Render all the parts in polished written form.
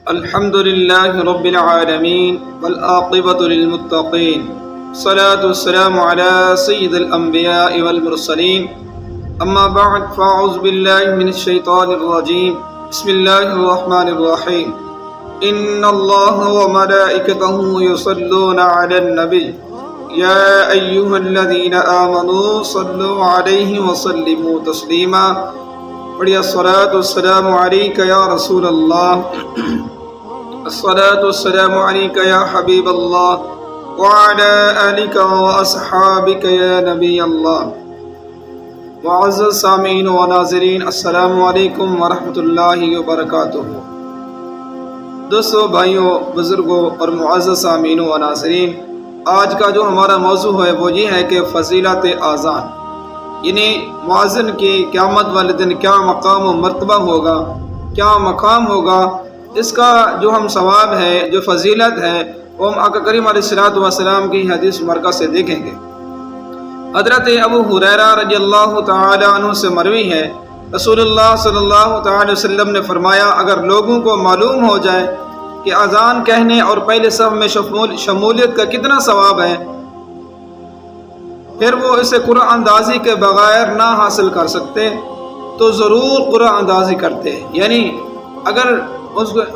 الحمد لله رب العالمين والعاقبة للمتقين الصلاة والسلام على سيد الأنبياء والمرسلين أما بعد فأعوذ بالله من الشيطان الرجيم بسم الله الرحمن الرحيم إن الله وملائكته يصلون على النبي يا أيها الذين آمنوا صلوا عليه وسلموا تسليما بڑی الصلاة والسلام علیک یا رسول اللہ الصلاة والسلام علیک یا حبیب اللہ وعلى آلک واصحابک یا نبی اللہ۔ معزز سامعین و ناظرین، السلام علیکم ورحمۃ اللہ وبرکاتہ۔ دوستو، بھائیوں، بزرگوں اور معزز سامعین و ناظرین، آج کا جو ہمارا موضوع ہے وہ یہ ہے کہ فضیلت اذان، یعنی مؤذن کی قیامت والے دن کیا مقام و مرتبہ ہوگا، کیا مقام ہوگا، اس کا جو ہم ثواب ہے، جو فضیلت ہے، وہ ہم آقا کریم علیہ الصلوۃ والسلام کی حدیث مبارکہ سے دیکھیں گے۔ حضرت ابو ہریرہ رضی اللہ تعالی عنہ سے مروی ہے، رسول اللہ صلی اللہ تعالی وسلم نے فرمایا، اگر لوگوں کو معلوم ہو جائے کہ اذان کہنے اور پہلے صف میں شمولیت کا کتنا ثواب ہے، پھر وہ اسے قرآن اندازی کے بغیر نہ حاصل کر سکتے تو ضرور قرآن اندازی کرتے۔ یعنی اگر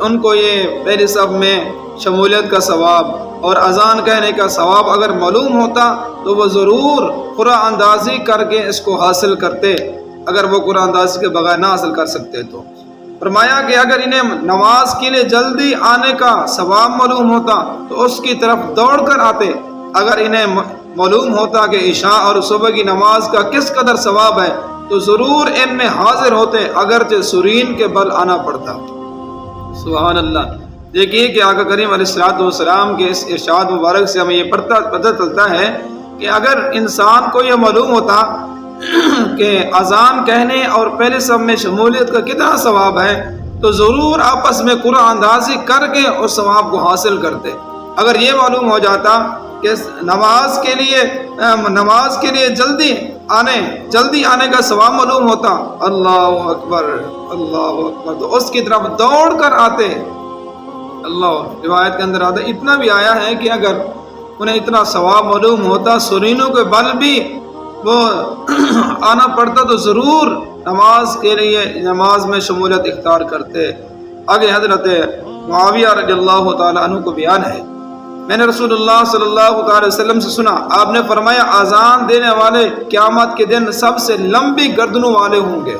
ان کو یہ پہلی صف میں شمولیت کا ثواب اور اذان کہنے کا ثواب اگر معلوم ہوتا تو وہ ضرور قرآن اندازی کر کے اس کو حاصل کرتے، اگر وہ قرآن اندازی کے بغیر نہ حاصل کر سکتے تو۔ فرمایا کہ اگر انہیں نماز کے لیے جلدی آنے کا ثواب معلوم ہوتا تو اس کی طرف دوڑ کر آتے، اگر انہیں معلوم ہوتا کہ عشاء اور صبح کی نماز کا کس قدر ثواب ہے تو ضرور ان میں حاضر ہوتے، اگرچہ سرین کے بل آنا پڑتا۔ سبحان اللہ۔ دیکھیے کہ آقا کریم علیہ الصلوۃ والسلام کے اس ارشاد مبارک سے ہمیں یہ پتہ چلتا ہے کہ اگر انسان کو یہ معلوم ہوتا کہ اذان کہنے اور پہلے صف میں شمولیت کا کتنا ثواب ہے تو ضرور آپس میں قرآن اندازی کر کے اس ثواب کو حاصل کرتے۔ اگر یہ معلوم ہو جاتا کہ نماز کے لیے جلدی آنے کا ثواب معلوم ہوتا، اللہ اکبر اللہ اکبر، تو اس کی طرف دوڑ کر آتے۔ اللہ، روایت کے اندر آتا، اتنا بھی آیا ہے کہ اگر انہیں اتنا ثواب معلوم ہوتا، سرینوں کے بل بھی وہ آنا پڑتا تو ضرور نماز میں شمولیت اختیار کرتے۔ آگے حضرت معاویہ رضی اللہ تعالی عنہ کو بیان ہے، میں نے رسول اللہ صلی اللہ علیہ وسلم سے سنا، آپ نے فرمایا، اذان دینے والے قیامت کے دن سب سے لمبی گردنوں والے ہوں گے۔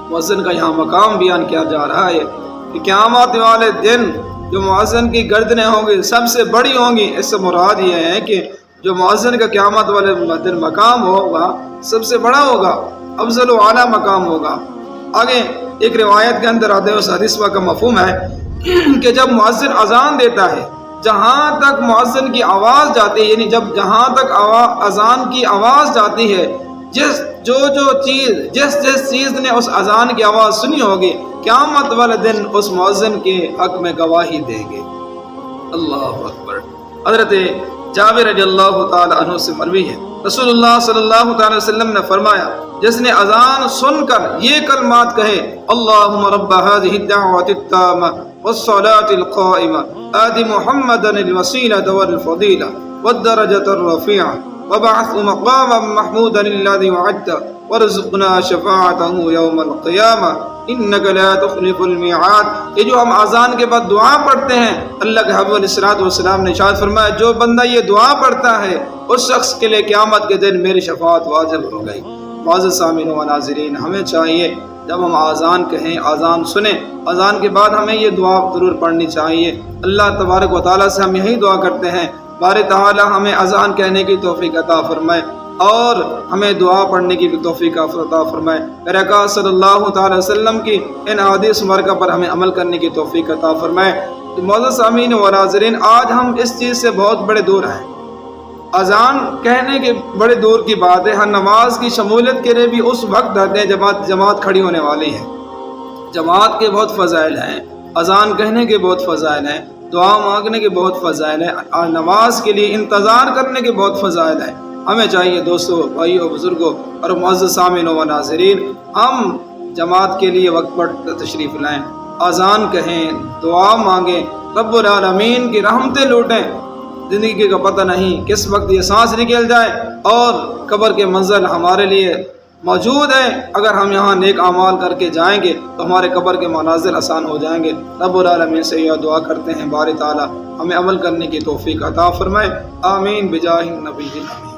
مؤذن کا یہاں مقام بیان کیا جا رہا ہے کہ قیامت والے دن جو مؤذن کی گردنیں ہوں گی سب سے بڑی ہوں گی۔ اس سے مراد یہ ہے کہ جو مؤذن کا قیامت والے دن مقام ہوگا سب سے بڑا ہوگا، افضل و اعلیٰ مقام ہوگا۔ آگے ایک روایت کے اندر آتے ہیں، اس حدیث کا مفہوم ہے کہ جب مؤذن اذان دیتا ہے، جہاں تک مؤذن کی آواز جاتی ہے، یعنی جہاں تک اذان کی آواز جاتی ہے، جس چیز نے اس اذان کی آواز سنی ہوگی، قیامت والے دن اس مؤذن کے حق میں گواہی دے گے۔ اللہ اکبر۔ حضرت جابر رضی اللہ تعالی عنہ سے مروی ہے، رسول اللہ صلی اللہ تعالی وسلم نے فرمایا، جس نے اذان سن کر یہ کلمات کہے، اللہم رب هذه الدعوة التامة والصلاة القائمة آت محمدا الوسيلة والفضيلة والدرجة الرفيعة وابعثه مقاما محمودا الذي وعدته وارزقنا شفاعته يوم القيامة انك لا تخلف الميعاد۔ یہ جو ہم اذان کے بعد دعا پڑھتے ہیں، اللہ کے حبیب علیہ الصلوۃ والسلام نے ارشاد فرمایا، جو بندہ یہ دعا پڑھتا ہے اس شخص کے لیے قیامت کے دن میری شفاعت واجب ہو گئی۔ معزز سامعین و ناظرین، ہمیں چاہیے جب ہم اذان کہیں، اذان سنیں، اذان کے بعد ہمیں یہ دعا ضرور پڑھنی چاہیے۔ اللہ تبارک و تعالیٰ سے ہم یہی دعا کرتے ہیں، باری تعالیٰ ہمیں اذان کہنے کی توفیق عطا فرمائے اور ہمیں دعا پڑھنے کی بھی توفیق عطا فرمائے۔ میرے آقا صلی اللہ تعالی وسلم کی ان احادیث مبارکہ پر ہمیں عمل کرنے کی توفیق عطا فرمائے۔ تو معزز سامعین و ناظرین، آج ہم اس چیز سے بہت بڑے دور ہیں، اذان کہنے کے بڑے دور کی بات ہے۔ ہر نماز کی شمولیت کے لیے بھی اس وقت آتے ہیں جماعت کھڑی ہونے والی ہے۔ جماعت کے بہت فضائل ہیں، اذان کہنے کے بہت فضائل ہیں، دعا مانگنے کے بہت فضائل ہیں، نماز کے لیے انتظار کرنے کے بہت فضائل ہیں۔ ہمیں چاہیے دوستو، بھائیو، بزرگوں اور معزز سامعین و ناظرین، ہم جماعت کے لیے وقت پر تشریف لائیں، اذان کہیں، دعا مانگیں، رب العالمین کی رحمتیں لوٹیں۔ زندگی کا پتہ نہیں کس وقت یہ سانس نکل جائے، اور قبر کے منزل ہمارے لیے موجود ہے۔ اگر ہم یہاں نیک اعمال کر کے جائیں گے تو ہمارے قبر کے مناظر آسان ہو جائیں گے۔ رب العالمین سے یہ دعا کرتے ہیں باری تعالیٰ ہمیں عمل کرنے کی توفیق عطا فرمائے، آمین بجاہ النبی الامین۔